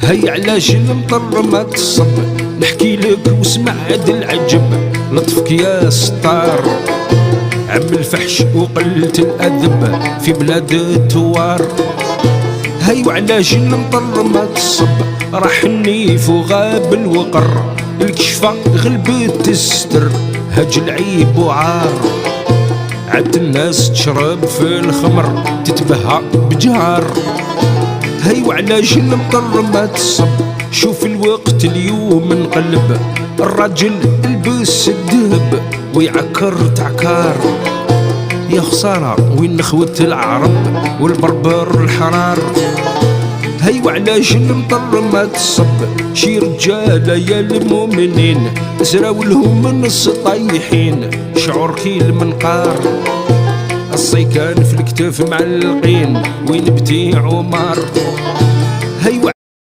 هي علاش المطر ما تصب، نحكي لك واسمع هاد العجب. لطفك يا ستار عم الفحش وقلة الأدب في بلاد التوار. هي وعلاش المطر ما تصب، راح النيف وغاب الوقر، الكشفة غلبت الستر، هاج العيب وعار. عاد الناس تشرب في الخمر تتبهى بجار. هي وعلاش المطر ما تصب، شوف الوقت اليوم انقلب، الراجل البس الذهب ويعكر تعكار. يا خسارة وين نخوة العرب والبربر الحرار. هي وعلاش المطر ما تصب، شي رجالة يا المؤمنين زراو لهم من السطايحين، شعور كي المنقار. الصيكان في الكتاف معلقين وين بتيع عمر. هي